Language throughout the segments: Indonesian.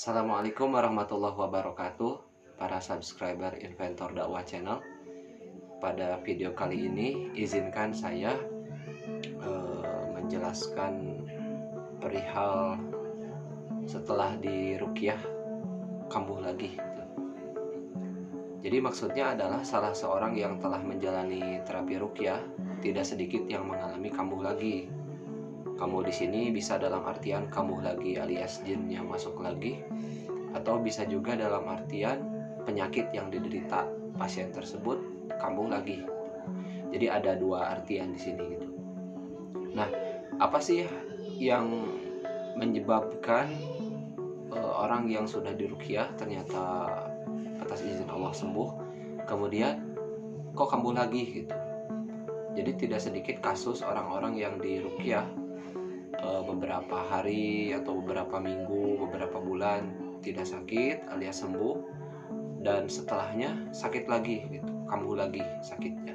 Assalamualaikum warahmatullahi wabarakatuh, para subscriber Inventor Dakwah Channel. Pada video kali ini izinkan saya menjelaskan perihal setelah diruqyah kambuh lagi. Jadi maksudnya adalah salah seorang yang telah menjalani terapi ruqyah tidak sedikit yang mengalami kambuh lagi. Kambuh di sini bisa dalam artian kambuh lagi alias jinnya masuk lagi, atau bisa juga dalam artian penyakit yang diderita pasien tersebut kambuh lagi. Jadi ada dua artian di sini gitu. Nah, apa sih yang menyebabkan orang yang sudah diruqyah ternyata atas izin Allah sembuh, kemudian kok kambuh lagi gitu? Jadi tidak sedikit kasus orang-orang yang diruqyah beberapa hari atau beberapa minggu, beberapa bulan tidak sakit alias sembuh, dan setelahnya sakit lagi gitu, kambuh lagi sakitnya.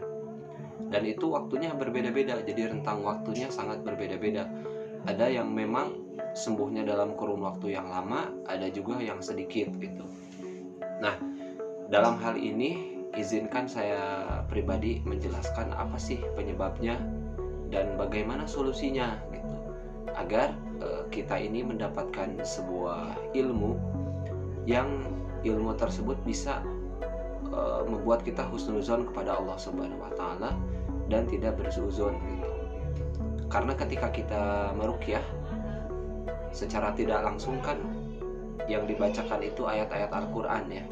Dan itu waktunya berbeda-beda, jadi rentang waktunya sangat berbeda-beda. Ada yang memang sembuhnya dalam kurun waktu yang lama, ada juga yang sedikit gitu. Nah, dalam hal ini izinkan saya pribadi menjelaskan apa sih penyebabnya dan bagaimana solusinya gitu, agar kita ini mendapatkan sebuah ilmu yang ilmu tersebut bisa membuat kita husnuzon kepada Allah Subhanahu wa taala dan tidak bersuuzon gitu. Karena ketika kita meruqyah secara tidak langsung kan yang dibacakan itu ayat-ayat Al-Qur'an ya.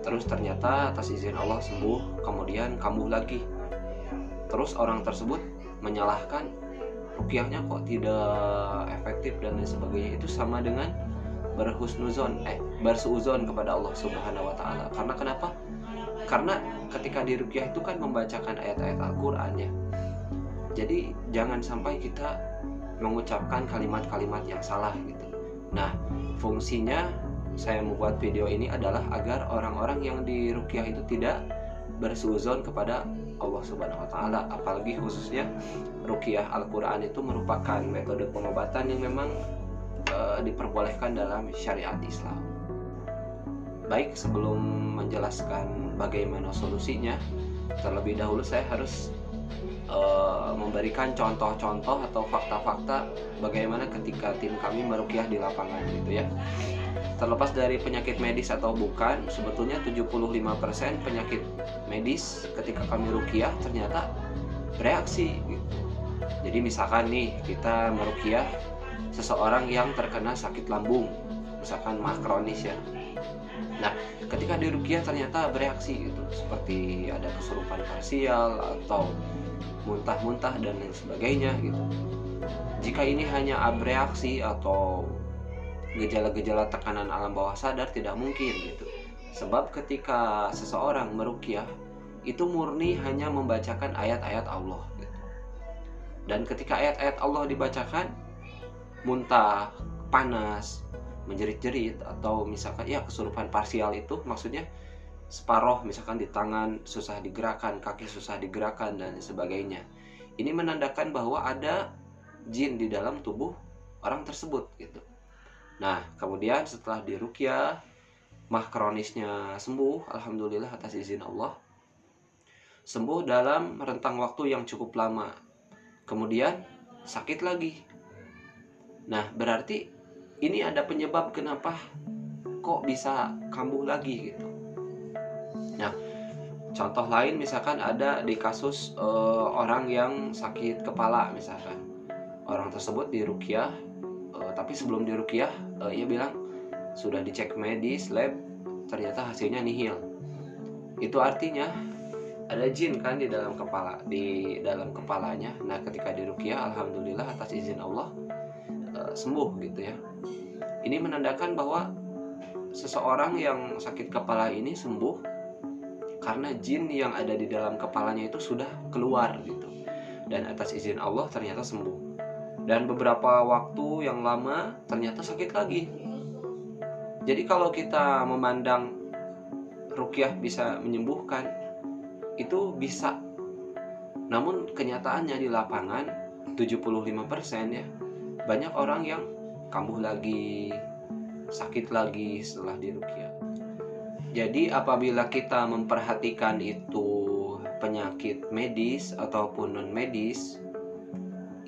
Terus ternyata atas izin Allah sembuh, kemudian kambuh lagi. Terus orang tersebut menyalahkan ruqyahnya kok tidak efektif dan lain sebagainya. Itu sama dengan bersuuzon kepada Allah Subhanahu wa taala. Karena kenapa? Karena ketika diruqyah itu kan membacakan ayat-ayat Al-Qur'an ya. Jadi jangan sampai kita mengucapkan kalimat-kalimat yang salah gitu. Nah, fungsinya saya membuat video ini adalah agar orang-orang yang diruqyah itu tidak bersuuzon kepada Allah Subhanahu wa taala, apalagi khususnya ruqyah Al-Qur'an itu merupakan metode pengobatan yang memang diperbolehkan dalam syariat Islam. Baik, sebelum menjelaskan bagaimana solusinya, terlebih dahulu saya harus memberikan contoh-contoh atau fakta-fakta bagaimana ketika tim kami meruqyah di lapangan gitu ya. Terlepas dari penyakit medis atau bukan, sebetulnya 75% penyakit medis ketika kami ruqyah ternyata bereaksi gitu. Jadi misalkan nih kita meruqyah seseorang yang terkena sakit lambung, misalkan mah kronis ya. Nah, ketika diruqyah ternyata bereaksi gitu, seperti ada kesurupan parsial atau muntah-muntah dan lain sebagainya gitu. Jika ini hanya abreaksi atau gejala-gejala tekanan alam bawah sadar, tidak mungkin gitu. Sebab ketika seseorang meruqyah itu murni hanya membacakan ayat-ayat Allah gitu. Dan ketika ayat-ayat Allah dibacakan, muntah, panas, menjerit-jerit, atau misalkan ya kesurupan parsial itu maksudnya separoh misalkan di tangan susah digerakkan, kaki susah digerakkan dan sebagainya. Ini menandakan bahwa ada jin di dalam tubuh orang tersebut gitu. Nah, kemudian setelah diruqyah, mah kronisnya sembuh, alhamdulillah atas izin Allah. Sembuh dalam rentang waktu yang cukup lama. Kemudian sakit lagi. Nah, berarti ini ada penyebab kenapa kok bisa kambuh lagi gitu. Nah, contoh lain misalkan ada di kasus orang yang sakit kepala misalkan. Orang tersebut diruqyah, tapi sebelum diruqyah ia bilang sudah dicek medis, lab, ternyata hasilnya nihil. Itu artinya ada jin kan di dalam kepalanya. Nah, ketika diruqyah alhamdulillah atas izin Allah sembuh gitu ya. Ini menandakan bahwa seseorang yang sakit kepala ini sembuh karena jin yang ada di dalam kepalanya itu sudah keluar gitu. Dan atas izin Allah ternyata sembuh. Dan beberapa waktu yang lama ternyata sakit lagi. Jadi kalau kita memandang ruqyah bisa menyembuhkan, itu bisa. Namun kenyataannya di lapangan 75% ya, banyak orang yang kambuh lagi, sakit lagi setelah diruqyah. Jadi apabila kita memperhatikan itu penyakit medis ataupun non medis,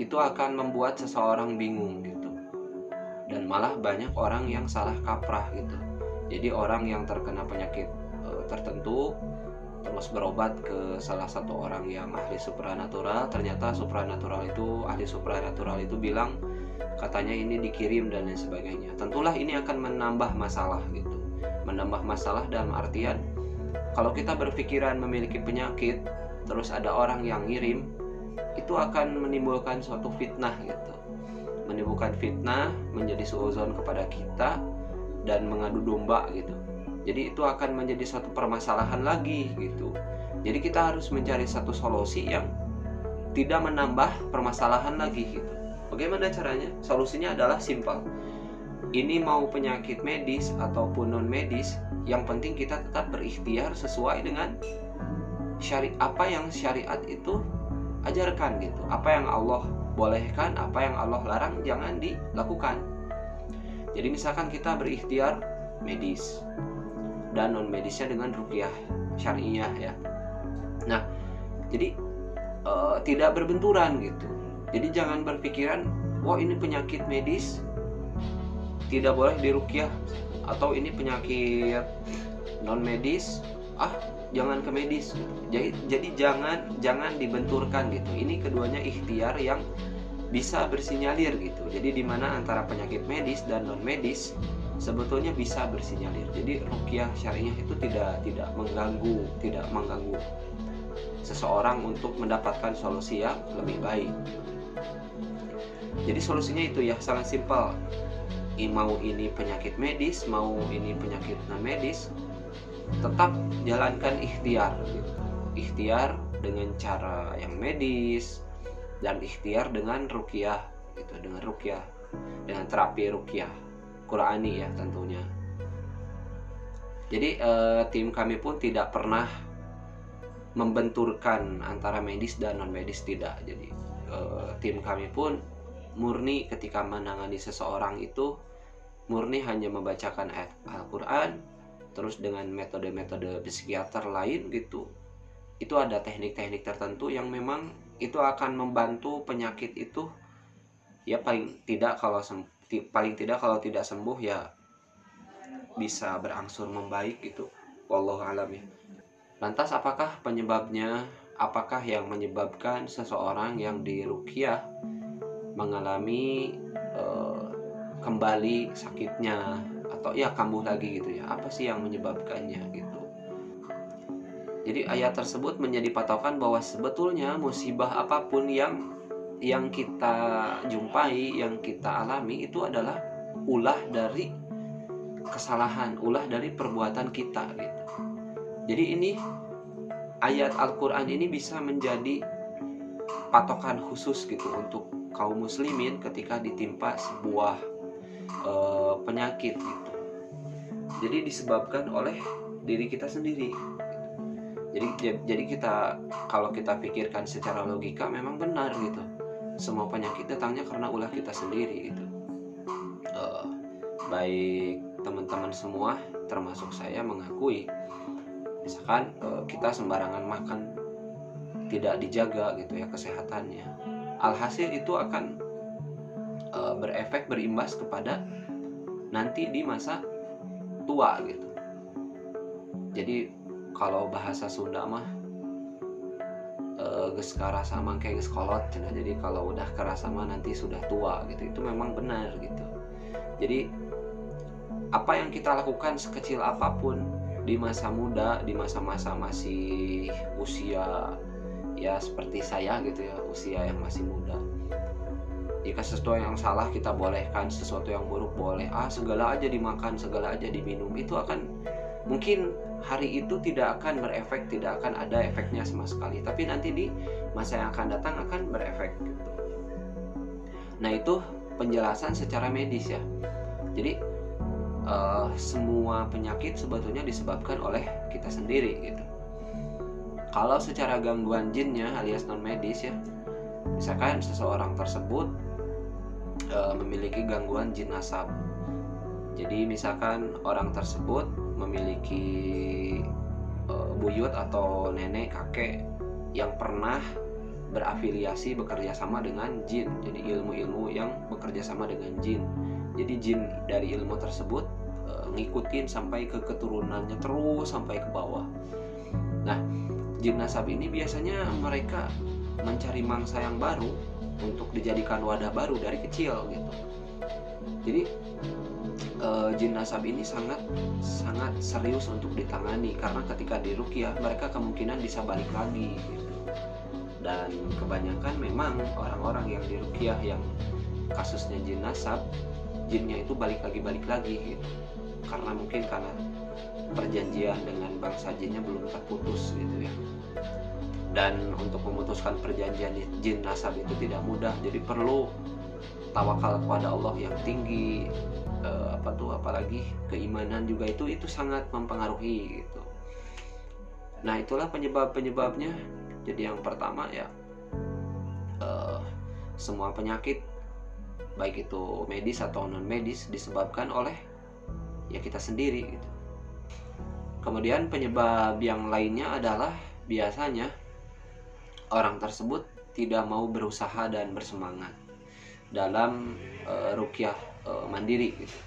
itu akan membuat seseorang bingung gitu. Dan malah banyak orang yang salah kaprah gitu. Jadi orang yang terkena penyakit tertentu terus berobat ke salah satu orang yang ahli supranatural, ternyata ahli supranatural itu bilang katanya ini dikirim dan lain sebagainya. Tentulah ini akan menambah masalah gitu. Menambah masalah dalam artian kalau kita berpikiran memiliki penyakit terus ada orang yang ngirim, itu akan menimbulkan suatu fitnah gitu. Menimbulkan fitnah, menjadi suudzon kepada kita dan mengadu domba gitu. Jadi itu akan menjadi suatu permasalahan lagi gitu. Jadi kita harus mencari satu solusi yang tidak menambah permasalahan lagi gitu. Bagaimana caranya? Solusinya adalah simpel. Ini mau penyakit medis ataupun non medis, yang penting kita tetap berikhtiar sesuai dengan apa yang syariat itu ajarkan gitu. Apa yang Allah bolehkan, apa yang Allah larang jangan dilakukan. Jadi misalkan kita berikhtiar medis dan non medisnya dengan ruqyah syariah ya. Nah, jadi tidak berbenturan gitu. Jadi jangan berpikiran, wah ini penyakit medis tidak boleh diruqyah, atau ini penyakit non medis, jangan ke medis. Jadi jangan dibenturkan gitu. Ini keduanya ikhtiar yang bisa bersinyalir gitu. Jadi di mana antara penyakit medis dan non medis sebetulnya bisa bersinyalir. Jadi ruqyah syariah itu tidak mengganggu seseorang untuk mendapatkan solusi yang lebih baik. Jadi solusinya itu ya sangat simpel. Mau ini penyakit medis, mau ini penyakit non medis, tetap jalankan ikhtiar gitu. Ikhtiar dengan cara yang medis dan ikhtiar dengan ruqyah gitu, dengan terapi ruqyah Qur'ani ya tentunya. Jadi tim kami pun tidak pernah membenturkan antara medis dan non medis, tidak. Jadi tim kami pun murni ketika menangani seseorang itu murni hanya membacakan ayat Al-Quran, terus dengan metode-metode psikiater lain gitu. Itu ada teknik-teknik tertentu yang memang itu akan membantu penyakit itu ya paling tidak kalau tidak sembuh ya bisa berangsur membaik gitu. Wallahu a'lam ya. Lantas apakah penyebabnya? Apakah yang menyebabkan seseorang yang diruqyah mengalami kembali sakitnya atau ya kambuh lagi gitu ya? Apa sih yang menyebabkannya gitu? Jadi ayat tersebut menjadi patokan bahwa sebetulnya musibah apapun yang kita jumpai, yang kita alami itu adalah ulah dari kesalahan, ulah dari perbuatan kita gitu. Jadi ini ayat Al-Quran ini bisa menjadi patokan khusus gitu untuk kaum muslimin ketika ditimpa sebuah penyakit gitu. Jadi disebabkan oleh diri kita sendiri. Jadi kita kalau kita pikirkan secara logika memang benar gitu. Semua penyakit datangnya karena ulah kita sendiri gitu. Baik teman-teman semua termasuk saya mengakui, misalkan kita sembarangan makan, tidak dijaga gitu ya kesehatannya, alhasil itu akan berefek, berimbas kepada nanti di masa tua gitu. Jadi kalau bahasa Sunda mah geus karasa mangke geus kolot. Jadi kalau udah kerasa mah nanti sudah tua gitu. Itu memang benar gitu. Jadi apa yang kita lakukan sekecil apapun di masa muda, di masa-masa masih usia ya seperti saya gitu ya, usia yang masih muda, jika sesuatu yang salah kita bolehkan, sesuatu yang buruk boleh, segala aja dimakan, segala aja diminum, itu akan mungkin hari itu tidak akan berefek, tidak akan ada efeknya sama sekali, tapi nanti di masa yang akan datang akan berefek gitu. Nah itu penjelasan secara medis ya. Jadi semua penyakit sebetulnya disebabkan oleh kita sendiri gitu. Kalau secara gangguan jinnya alias non medis ya, misalkan seseorang tersebut memiliki gangguan jin nasab. Jadi misalkan orang tersebut memiliki buyut atau nenek kakek yang pernah berafiliasi bekerja sama dengan jin. Jadi ilmu-ilmu yang bekerja sama dengan jin. Jadi jin dari ilmu tersebut ngikutin sampai ke keturunannya terus sampai ke bawah. Nah, jin nasab ini biasanya mereka mencari mangsa yang baru untuk dijadikan wadah baru dari kecil gitu. Jadi jin nasab ini sangat serius untuk ditangani, karena ketika diruqyah mereka kemungkinan bisa balik lagi gitu. Dan kebanyakan memang orang-orang yang diruqyah yang kasusnya jin nasab, jinnya itu balik lagi gitu. Karena mungkin karena perjanjian dengan bangsa jinnya belum terputus gitu ya. Dan untuk memutuskan perjanjian jin nasab itu tidak mudah, jadi perlu tawakal kepada Allah yang tinggi, apalagi keimanan juga itu sangat mempengaruhi gitu. Nah, itulah penyebabnya. Jadi yang pertama ya, semua penyakit baik itu medis atau non medis disebabkan oleh ya kita sendiri gitu. Kemudian penyebab yang lainnya adalah biasanya orang tersebut tidak mau berusaha dan bersemangat dalam ruqyah mandiri gitu.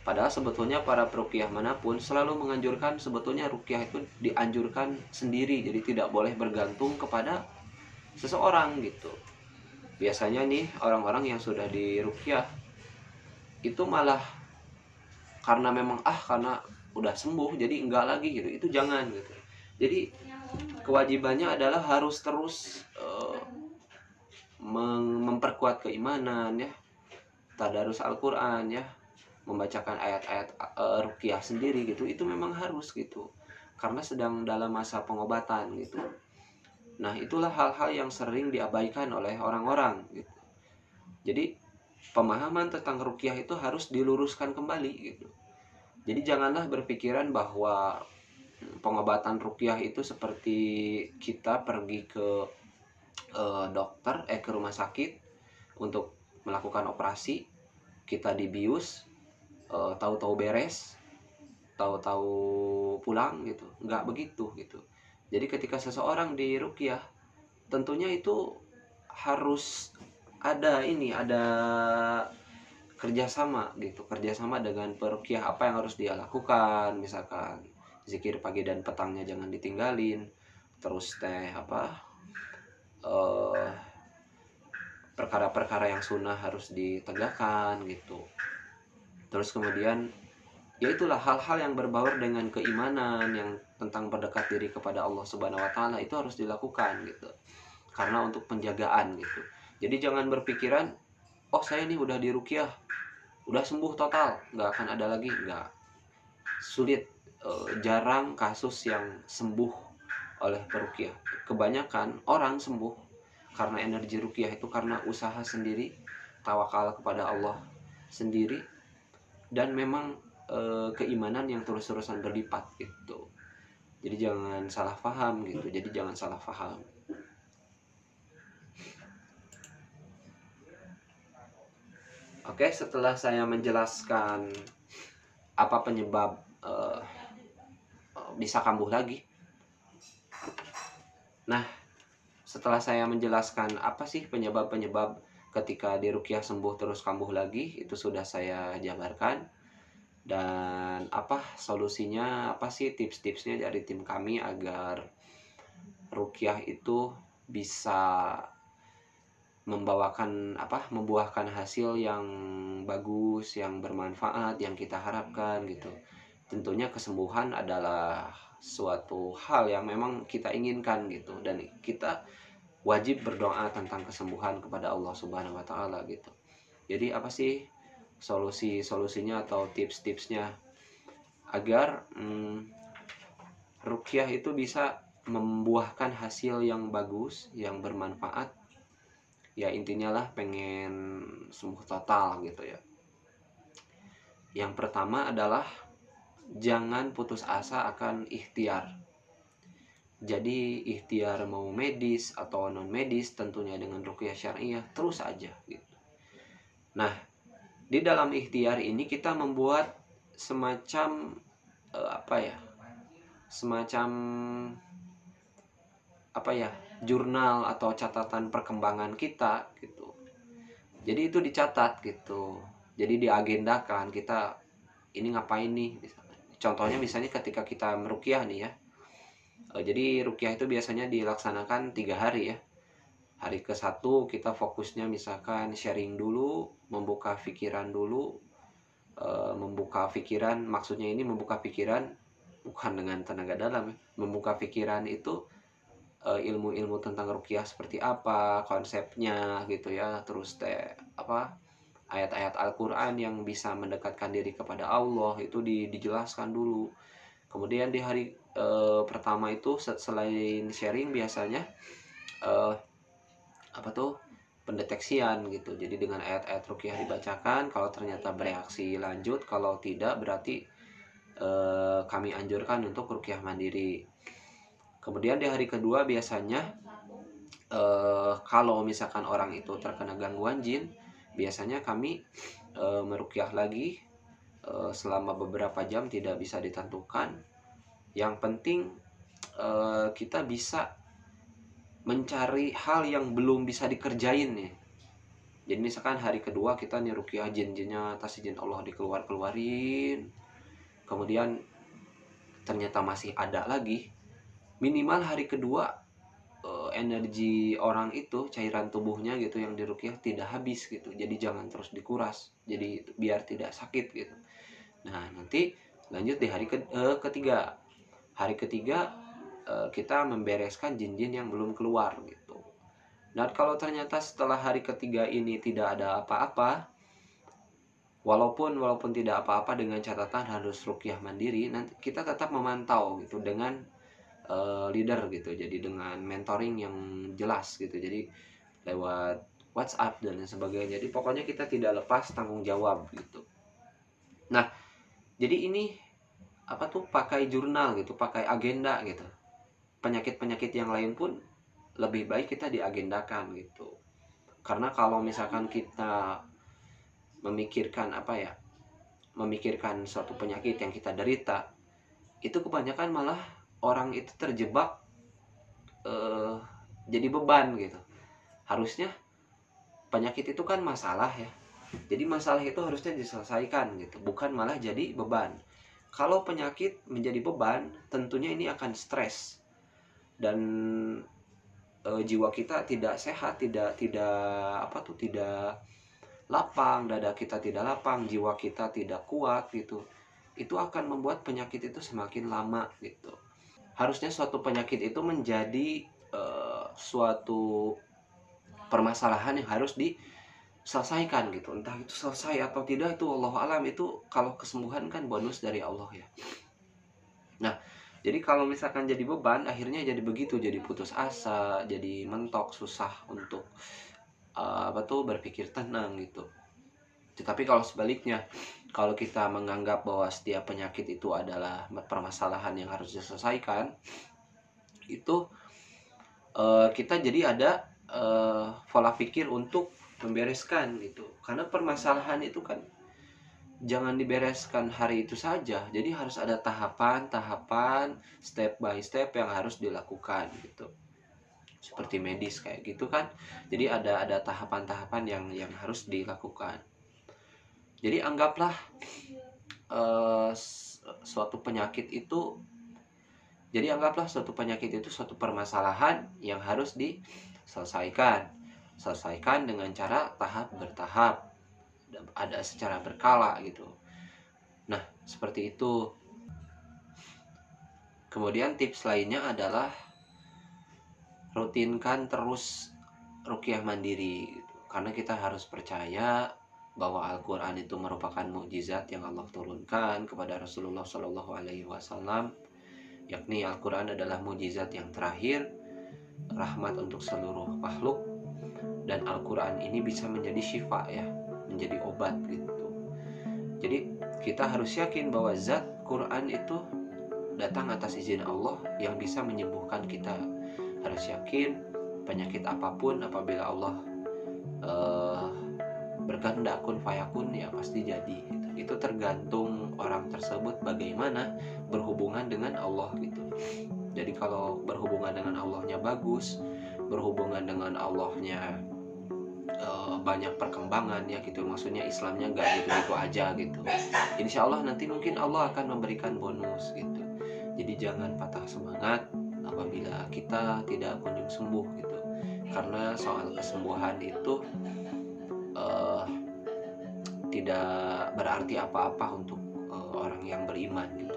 Padahal sebetulnya para peruqyah manapun selalu menganjurkan sebetulnya ruqyah itu dianjurkan sendiri, jadi tidak boleh bergantung kepada seseorang gitu. Biasanya nih orang-orang yang sudah diruqyah itu malah karena memang karena udah sembuh jadi enggak lagi gitu. Itu jangan gitu. Jadi kewajibannya adalah harus terus memperkuat keimanan ya, tadarus Al-Qur'an ya, membacakan ayat-ayat ruqyah sendiri gitu. Itu memang harus gitu, karena sedang dalam masa pengobatan gitu. Nah, itulah hal-hal yang sering diabaikan oleh orang-orang gitu. Jadi pemahaman tentang ruqyah itu harus diluruskan kembali gitu. Jadi janganlah berpikiran bahwa pengobatan ruqyah itu seperti kita pergi ke dokter ke rumah sakit untuk melakukan operasi, kita dibius, tahu-tahu beres, tahu-tahu pulang gitu. Nggak begitu gitu. Jadi ketika seseorang diruqyah, tentunya itu harus ada kerjasama gitu, kerjasama dengan peruqyah. Apa yang harus dia lakukan, misalkan zikir pagi dan petangnya jangan ditinggalin, terus perkara-perkara yang sunnah harus ditegakkan gitu. Terus kemudian ya itulah hal-hal yang berbaur dengan keimanan yang tentang berdekat diri kepada Allah Subhanahu wa taala itu harus dilakukan gitu. Karena untuk penjagaan gitu. Jadi jangan berpikiran, oh saya ini udah diruqyah, udah sembuh total, nggak akan ada lagi. Nggak, sulit, jarang kasus yang sembuh oleh peruqyah. Kebanyakan orang sembuh karena energi ruqyah itu karena usaha sendiri, tawakal kepada Allah sendiri, dan memang keimanan yang terus-terusan berlipat gitu. Jadi jangan salah paham gitu. Oke, setelah saya menjelaskan apa penyebab bisa kambuh lagi. Nah, setelah saya menjelaskan apa sih penyebab-penyebab ketika diruqyah sembuh terus kambuh lagi, itu sudah saya jabarkan. Dan apa solusinya, apa sih tips-tipsnya dari tim kami agar ruqyah itu bisa membuahkan hasil yang bagus, yang bermanfaat, yang kita harapkan gitu. Tentunya kesembuhan adalah suatu hal yang memang kita inginkan gitu, dan kita wajib berdoa tentang kesembuhan kepada Allah Subhanahu wa taala gitu. Jadi apa sih solusinya atau tips-tipsnya agar ruqyah itu bisa membuahkan hasil yang bagus, yang bermanfaat? Ya intinya lah pengen sembuh total gitu ya. Yang pertama adalah jangan putus asa akan ikhtiar. Jadi ikhtiar mau medis atau non medis, tentunya dengan ruqyah syariah terus aja gitu. Nah, Di dalam ikhtiar ini kita membuat semacam semacam jurnal atau catatan perkembangan kita gitu. Jadi itu dicatat gitu. Jadi diagendakan kita ini ngapain nih. Contohnya misalnya ketika kita meruqyah nih ya. Jadi ruqyah itu biasanya dilaksanakan 3 hari ya. Hari ke-1 kita fokusnya misalkan sharing dulu, membuka pikiran dulu. Membuka pikiran, maksudnya ini membuka pikiran bukan dengan tenaga dalam ya. Membuka pikiran itu ilmu-ilmu tentang ruqyah seperti apa, konsepnya gitu ya. Terus ayat-ayat Al-Quran yang bisa mendekatkan diri kepada Allah itu dijelaskan dulu. Kemudian di hari pertama itu selain sharing biasanya pendeteksian gitu. Jadi dengan ayat-ayat ruqyah dibacakan, kalau ternyata bereaksi lanjut, kalau tidak berarti kami anjurkan untuk ruqyah mandiri. Kemudian di hari kedua biasanya kalau misalkan orang itu terkena gangguan jin, biasanya kami meruqyah lagi selama beberapa jam, tidak bisa ditentukan. Yang penting kita bisa mencari hal yang belum bisa dikerjain nih. Jadi misalkan hari kedua kita nih ruqyah jin-jinnya atas izin Allah dikeluarin. Kemudian ternyata masih ada lagi. Minimal hari kedua energi orang itu, cairan tubuhnya gitu yang diruqyah tidak habis gitu. Jadi jangan terus dikuras. Jadi biar tidak sakit gitu. Nah, nanti lanjut di hari ketiga. Hari ketiga kita membereskan jin-jin yang belum keluar gitu. Dan kalau ternyata setelah hari ketiga ini tidak ada apa-apa, walaupun tidak apa-apa, dengan catatan harus ruqyah mandiri, nanti kita tetap memantau gitu dengan leader gitu. Jadi dengan mentoring yang jelas gitu. Jadi lewat WhatsApp dan sebagainya. Jadi pokoknya kita tidak lepas tanggung jawab gitu. Nah, jadi ini pakai jurnal gitu, pakai agenda gitu. Penyakit-penyakit yang lain pun lebih baik kita diagendakan gitu. Karena kalau misalkan kita memikirkan memikirkan suatu penyakit yang kita derita, itu kebanyakan malah orang itu terjebak jadi beban gitu. Harusnya penyakit itu kan masalah ya. Jadi masalah itu harusnya diselesaikan gitu, bukan malah jadi beban. Kalau penyakit menjadi beban, tentunya ini akan stres. Dan jiwa kita tidak sehat, tidak lapang, dada kita tidak lapang, jiwa kita tidak kuat gitu. Itu akan membuat penyakit itu semakin lama gitu. Harusnya suatu penyakit itu menjadi suatu permasalahan yang harus diselesaikan gitu. Entah itu selesai atau tidak, itu Allah alam. Itu kalau kesembuhan kan bonus dari Allah ya. Nah, jadi kalau misalkan jadi beban, akhirnya jadi begitu, jadi putus asa, jadi mentok, susah untuk berpikir tenang gitu. Tetapi kalau sebaliknya, kalau kita menganggap bahwa setiap penyakit itu adalah permasalahan yang harus diselesaikan, itu kita jadi ada pola pikir untuk membereskan gitu. Karena permasalahan itu kan jangan dibereskan hari itu saja. Jadi harus ada tahapan-tahapan, step by step yang harus dilakukan gitu. Seperti medis kayak gitu kan. Jadi ada tahapan-tahapan yang harus dilakukan. Jadi anggaplah suatu penyakit itu suatu permasalahan yang harus diselesaikan. Selesaikan dengan cara tahap bertahap. Ada secara berkala gitu. Nah, seperti itu. Kemudian tips lainnya adalah rutinkan terus ruqyah mandiri gitu. Karena kita harus percaya bahwa Al-Quran itu merupakan mukjizat yang Allah turunkan kepada Rasulullah SAW, yakni Al-Quran adalah mukjizat yang terakhir, rahmat untuk seluruh makhluk, dan Al-Quran ini bisa menjadi syifa ya, menjadi obat gitu. Jadi kita harus yakin bahwa zat Quran itu datang atas izin Allah yang bisa menyembuhkan kita. Harus yakin penyakit apapun apabila Allah berkehendak kun fayakun ya pasti jadi gitu. Itu tergantung orang tersebut bagaimana berhubungan dengan Allah gitu. Jadi kalau berhubungan dengan Allahnya bagus, berhubungan dengan Allahnya banyak perkembangan ya gitu, maksudnya Islamnya nggak gitu-gitu aja gitu, insya Allah nanti mungkin Allah akan memberikan bonus gitu. Jadi jangan patah semangat apabila kita tidak kunjung sembuh gitu, karena soal kesembuhan itu tidak berarti apa-apa untuk orang yang beriman gitu.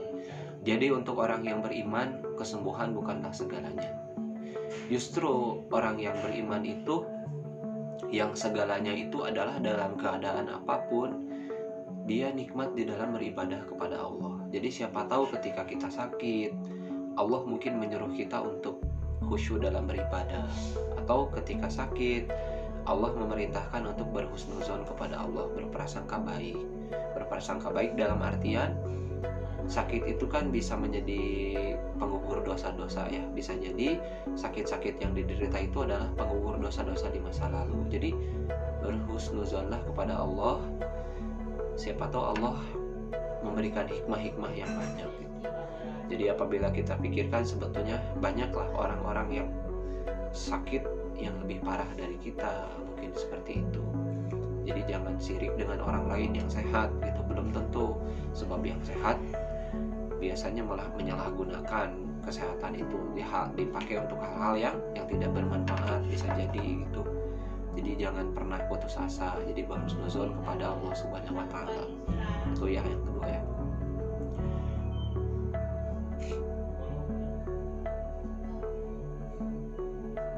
Jadi untuk orang yang beriman, kesembuhan bukanlah segalanya. Justru orang yang beriman itu yang segalanya itu adalah dalam keadaan apapun dia nikmat di dalam beribadah kepada Allah. Jadi siapa tahu ketika kita sakit, Allah mungkin menyuruh kita untuk khusyuk dalam beribadah, atau ketika sakit Allah memerintahkan untuk berhusnuzon kepada Allah, berprasangka baik. Berprasangka baik dalam artian sakit itu kan bisa menjadi penggugur dosa-dosa ya. Bisa jadi sakit-sakit yang diderita itu adalah penggugur dosa-dosa di masa lalu. Jadi berhusnuzonlah kepada Allah. Siapa tahu Allah memberikan hikmah-hikmah yang banyak gitu. Jadi apabila kita pikirkan, sebetulnya banyaklah orang-orang yang sakit yang lebih parah dari kita, mungkin seperti itu. Jadi jangan sirik dengan orang lain yang sehat gitu, belum tentu. Sebab yang sehat biasanya malah menyalahgunakan kesehatan itu, dipakai untuk hal-hal yang tidak bermanfaat, bisa jadi gitu. Jadi jangan pernah putus asa, jadi berhusnuzon kepada Allah Subhanahu wa taala. Itu ya yang kedua ya.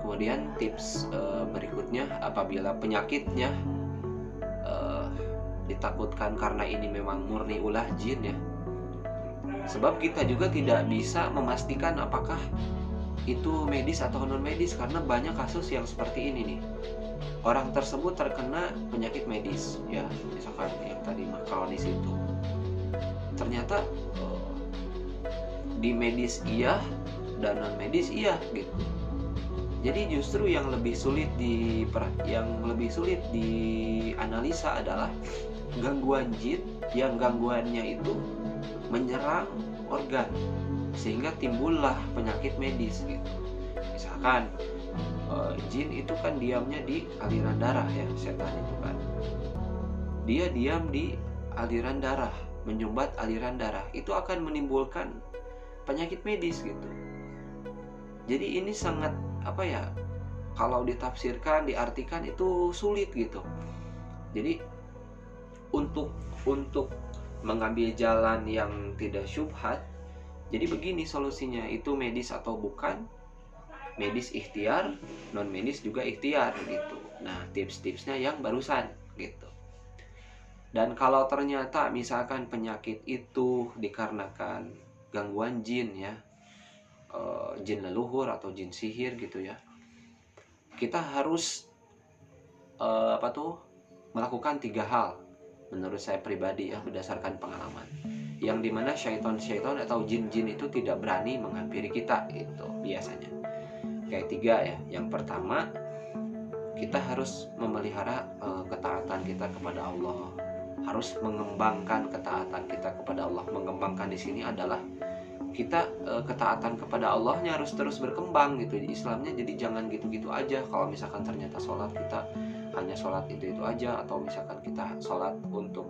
Kemudian tips berikutnya, apabila penyakitnya ditakutkan karena ini memang murni ulah jin ya. Sebab kita juga tidak bisa memastikan apakah itu medis atau non medis, karena banyak kasus yang seperti ini nih. Orang tersebut terkena penyakit medis ya, misalkan yang tadi mah kronis itu. Ternyata di medis iya dan non medis iya gitu. Jadi justru yang lebih sulit dianalisa adalah gangguan jin yang gangguannya itu menyerang organ sehingga timbullah penyakit medis gitu. Misalkan jin itu kan diamnya di aliran darah ya, setan itu kan. Dia diam di aliran darah, menyumbat aliran darah, itu akan menimbulkan penyakit medis gitu. Jadi ini sangat kalau ditafsirkan, diartikan itu sulit gitu. Jadi untuk mengambil jalan yang tidak syubhat, jadi begini solusinya, itu medis atau bukan, medis ikhtiar, non medis juga ikhtiar gitu. Nah tips-tipsnya yang barusan gitu. Dan kalau ternyata misalkan penyakit itu dikarenakan gangguan jin ya, jin leluhur atau jin sihir gitu ya, kita harus melakukan 3 hal menurut saya pribadi ya, berdasarkan pengalaman, yang dimana syaiton atau jin-jin itu tidak berani menghampiri kita gitu biasanya. Kayak 3 ya. Yang pertama, kita harus memelihara ketaatan kita kepada Allah, harus mengembangkan ketaatan kita kepada Allah. Mengembangkan di sini adalah kita ketaatan kepada Allahnya harus terus berkembang gitu di Islamnya. Jadi jangan gitu-gitu aja. Kalau misalkan ternyata sholat kita hanya sholat itu aja, atau misalkan kita sholat untuk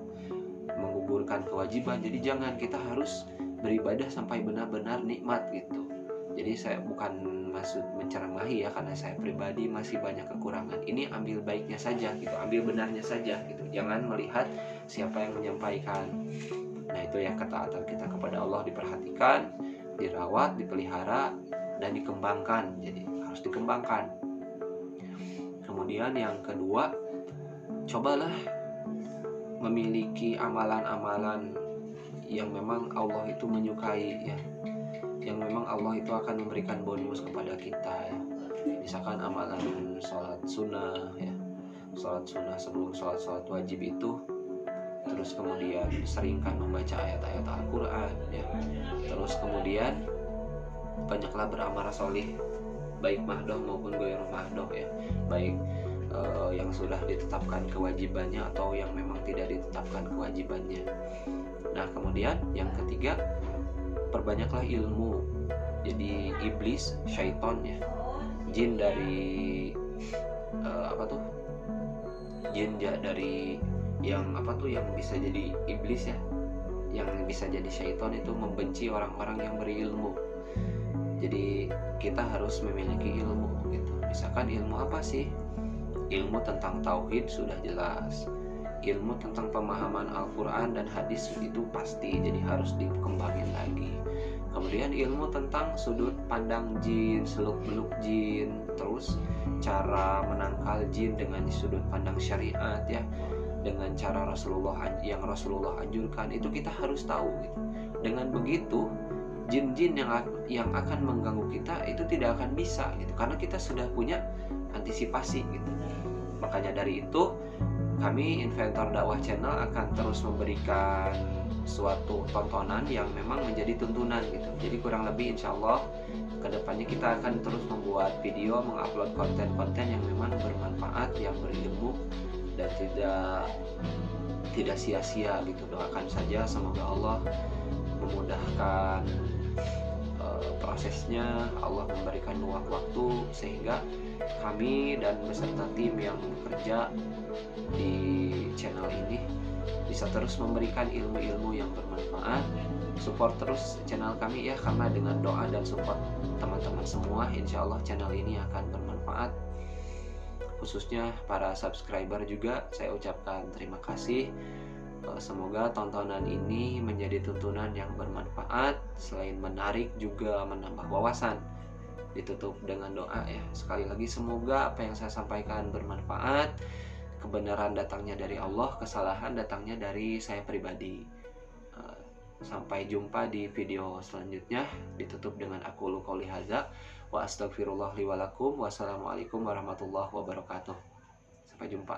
menggugurkan kewajiban, jadi jangan, kita harus beribadah sampai benar-benar nikmat gitu. Jadi saya bukan maksud menceramahi ya, karena saya pribadi masih banyak kekurangan. Ini ambil baiknya saja gitu, ambil benarnya saja gitu. Jangan melihat siapa yang menyampaikan. Nah itu ya, ketaatan kita kepada Allah diperhatikan, dirawat, dipelihara, dan dikembangkan. Jadi harus dikembangkan. Kemudian yang kedua, cobalah memiliki amalan-amalan yang memang Allah itu menyukai ya, yang memang Allah itu akan memberikan bonus kepada kita ya. Misalkan amalan sholat sunnah ya, sholat sunnah sebelum sholat wajib itu. Terus kemudian seringkan membaca ayat-ayat Al-Quran ya. Terus kemudian banyaklah beramal solih, baik mahdoh maupun goiru mahdoh ya, baik yang sudah ditetapkan kewajibannya atau yang memang tidak ditetapkan kewajibannya. Nah, kemudian yang ketiga, perbanyaklah ilmu. Jadi iblis, syaiton ya, jin dari jin dari yang yang bisa jadi iblis ya, yang bisa jadi syaiton itu membenci orang-orang yang berilmu. Jadi kita harus memiliki ilmu gitu. Misalkan ilmu apa sih? Ilmu tentang tauhid sudah jelas. Ilmu tentang pemahaman Al-Quran dan hadis itu pasti, jadi harus dikembangin lagi. Kemudian ilmu tentang sudut pandang jin, seluk-beluk jin, terus cara menangkal jin dengan sudut pandang syariat ya, dengan cara Rasulullah anjurkan, itu kita harus tahu gitu. Dengan begitu jin-jin yang akan mengganggu kita itu tidak akan bisa gitu, karena kita sudah punya antisipasi gitu. Makanya dari itu kami Inventor Dakwah Channel akan terus memberikan suatu tontonan yang memang menjadi tuntunan gitu. Jadi kurang lebih insya Allah kedepannya kita akan terus membuat video, mengupload konten-konten yang memang bermanfaat, yang berilmu dan tidak sia-sia gitu. Doakan saja semoga Allah memudahkan prosesnya, Allah memberikan luang waktu sehingga kami dan beserta tim yang bekerja di channel ini bisa terus memberikan ilmu-ilmu yang bermanfaat. Support terus channel kami ya, karena dengan doa dan support teman-teman semua insya Allah channel ini akan bermanfaat. Khususnya para subscriber juga saya ucapkan terima kasih. Semoga tontonan ini menjadi tuntunan yang bermanfaat, selain menarik juga menambah wawasan. Ditutup dengan doa ya. Sekali lagi semoga apa yang saya sampaikan bermanfaat. Kebenaran datangnya dari Allah, kesalahan datangnya dari saya pribadi. Sampai jumpa di video selanjutnya. Ditutup dengan aku qouli hadza wa astaghfirullah li wa lakum. Wassalamualaikum warahmatullahi wabarakatuh. Sampai jumpa.